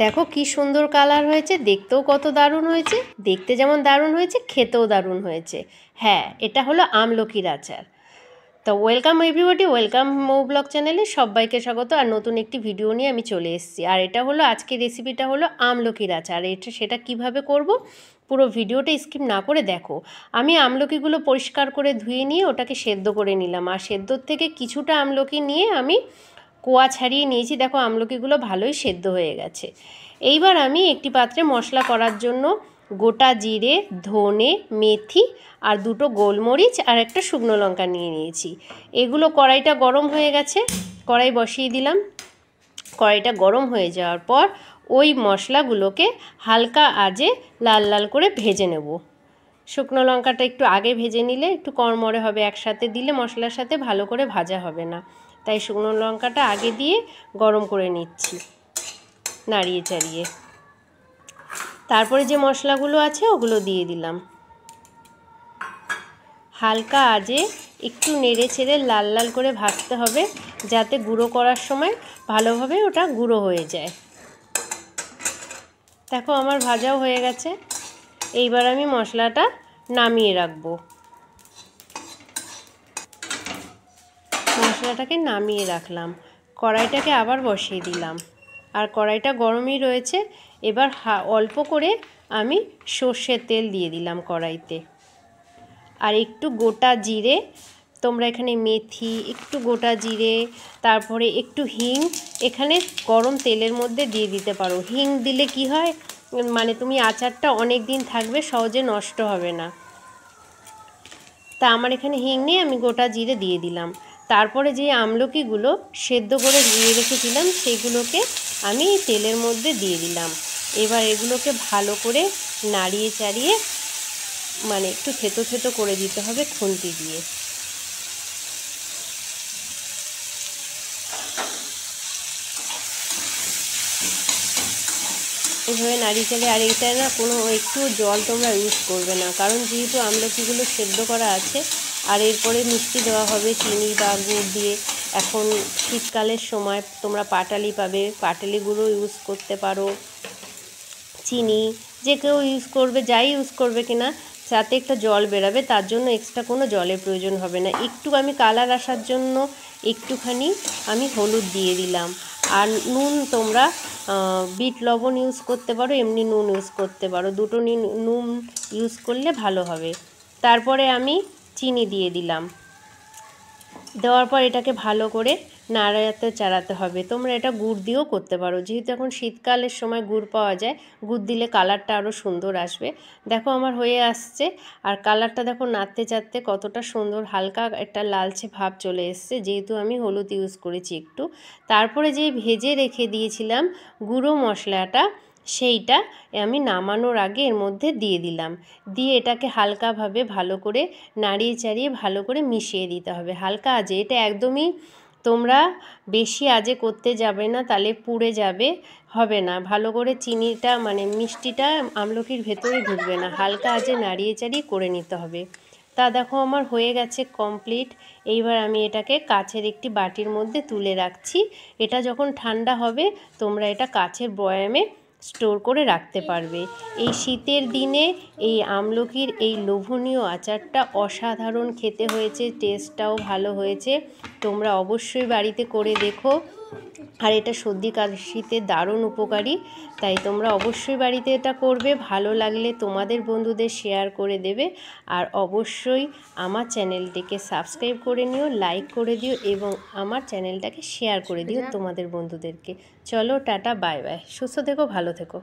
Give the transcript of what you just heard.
দেখো কি সুন্দর কালার হয়েছে, দেখতেও কত দারুণ হয়েছে। দেখতে যেমন দারুণ হয়েছে, খেতেও দারুণ হয়েছে। হ্যাঁ, এটা হলো আমলকির আচার। তো ওয়েলকাম এভরিবডি, ওয়েলকাম মৌ ব্লগ চ্যানেলে সবাইকে স্বাগত। আর নতুন একটি ভিডিও নিয়ে আমি চলে এসেছি। আর এটা হলো আজকের রেসিপিটা হলো আমলকির আচার। সেটা কিভাবে করব, পুরো ভিডিওটা স্কিপ না করে দেখো। আমি আমলকিগুলো পরিষ্কার করে ধুয়ে নিয়ে ওটাকে সেদ্ধ করে নিলাম। আর সেদ্ধর থেকে কিছুটা আমলকি নিয়ে আমি কোয়া ছাড়িয়ে নিয়েছি। দেখো আমলকিগুলো ভালোই সেদ্ধ হয়ে গেছে। এইবার আমি একটি পাত্রে মশলা করার জন্য গোটা জিরে, ধনে, মেথি আর দুটো গোলমরিচ আর একটা শুকনো লঙ্কা নিয়ে নিয়েছি। এগুলো কড়াইটা গরম হয়ে গেছে, কড়াই বসিয়ে দিলাম। কড়াইটা গরম হয়ে যাওয়ার পর ওই মশলাগুলোকে হালকা আঁচে লাল লাল করে ভেজে নেব। শুকনো লঙ্কাটা একটু আগে ভেজে নিলে একটু কড়মড়ে হবে, একসাথে দিলে মশলার সাথে ভালো করে ভাজা হবে না। তাই শুকনো লঙ্কাটা আগে দিয়ে গরম করে নিচ্ছি নাড়িয়ে চাড়িয়ে। তারপরে যে মশলাগুলো আছে ওগুলো দিয়ে দিলাম। হালকা আঁচে একটু নেড়ে ছেড়ে লাল লাল করে ভাজতে হবে, যাতে গুঁড়ো করার সময় ভালোভাবে ওটা গুঁড়ো হয়ে যায়। দেখো আমার ভাজাও হয়ে গেছে। এইবার আমি মশলাটা নামিয়ে রাখবো। মশলাটাকে নামিয়ে রাখলাম, কড়াইটাকে আবার বসিয়ে দিলাম। আর কড়াইটা গরমই রয়েছে। এবার অল্প করে আমি সর্ষের তেল দিয়ে দিলাম কড়াইতে। আর একটু গোটা জিরে, তোমরা এখানে মেথি, একটু গোটা জিরে, তারপরে একটু হিং এখানে গরম তেলের মধ্যে দিয়ে দিতে পারো। হিং দিলে কি হয়, মানে তুমি আচারটা অনেক দিন থাকবে, সহজে নষ্ট হবে না। তা আমার এখানে হিং নেই, আমি গোটা জিরে দিয়ে দিলাম। তারপরে যে আমলকিগুলো সেদ্ধ করে দিয়ে রেখেছিলাম সেগুলোকে আমি তেলের মধ্যে দিয়ে দিলাম। এবার এগুলোকে ভালো করে নাড়িয়ে চাড়িয়ে মানে একটু থেতো থেতো করে দিতে হবে খুন্তি দিয়ে। এভাবে নাড়িয়ে চাড়িয়ে, আর এটা না কোনো একটু জল তোমরা ইউজ করবে না, কারণ যেহেতু আমলকিগুলো সেদ্ধ করা আছে। আর এরপরে মিষ্টি দেওয়া হবে চিনি বা গুড় দিয়ে। এখন শীতকালের সময় তোমরা পাটালি পাবে, পাটালি গুঁড়ো ইউজ করতে পারো, চিনি যে কেউ ইউজ করবে, যাই ইউজ করবে কিনা, যাতে একটা জল বেরাবে, তার জন্য এক্সট্রা কোনো জলের প্রয়োজন হবে না। একটু আমি কালার আসার জন্য একটুখানি আমি হলুদ দিয়ে দিলাম। আর নুন তোমরা বিট লবণ ইউজ করতে পারো, এমনি নুন ইউজ করতে পারো, দুটো নুন ইউজ করলে ভালো হবে। তারপরে আমি চিনি দিয়ে দিলাম। দেওয়ার পর এটাকে ভালো করে নাড়াতে চাড়াতে হবে। তোমরা এটা গুড় দিয়েও করতে পারো, যেহেতু এখন শীতকালের সময় গুড় পাওয়া যায়, গুড় দিলে কালারটা আরও সুন্দর আসবে। দেখো আমার হয়ে আসছে। আর কালারটা দেখো নাড়তে চাড়তে কতটা সুন্দর হালকা একটা লালচে ভাব চলে এসছে, যেহেতু আমি হলুদ ইউজ করেছি একটু। তারপরে যে ভেজে রেখে দিয়েছিলাম গুঁড়ো মশলাটা, সেইটা আমি নামানোর আগে এর মধ্যে দিয়ে দিলাম। দিয়ে এটাকে হালকাভাবে ভালো করে নাড়িয়ে চাড়িয়ে ভালো করে মিশিয়ে দিতে হবে হালকা আঁচে। এটা একদমই তোমরা বেশি আঁচে করতে যাবে না, তাহলে পুড়ে যাবে, হবে না ভালো করে। চিনিটা মানে মিষ্টিটা আমলকির ভেতরে ঢুকবে না, হালকা আঁচে নাড়িয়ে চাড়িয়ে করে নিতে হবে। তা দেখো আমার হয়ে গেছে কমপ্লিট। এইবার আমি এটাকে কাচের একটি বাটির মধ্যে তুলে রাখছি। এটা যখন ঠান্ডা হবে তোমরা এটা কাচের বয়ামে স্টোর করে রাখতে পারবে। এই শীতের দিনে এই আমলকির এই লোভনীয় আচারটা অসাধারণ খেতে হয়েছে, টেস্টটাও ভালো হয়েছে। তোমরা অবশ্যই বাড়িতে করে দেখো। আর এটা সর্দি কাশিতে দারুণ উপকারী, তাই তোমরা অবশ্যই বাড়িতে এটা করবে। ভালো লাগলে তোমাদের বন্ধুদের শেয়ার করে দেবে। আর অবশ্যই আমার চ্যানেলটিকে সাবস্ক্রাইব করে নিও, লাইক করে দিও এবং আমার চ্যানেলটাকে শেয়ার করে দিও তোমাদের বন্ধুদেরকে। চলো টাটা, বাই বাই, সুস্থ থেকো, ভালো থেকো।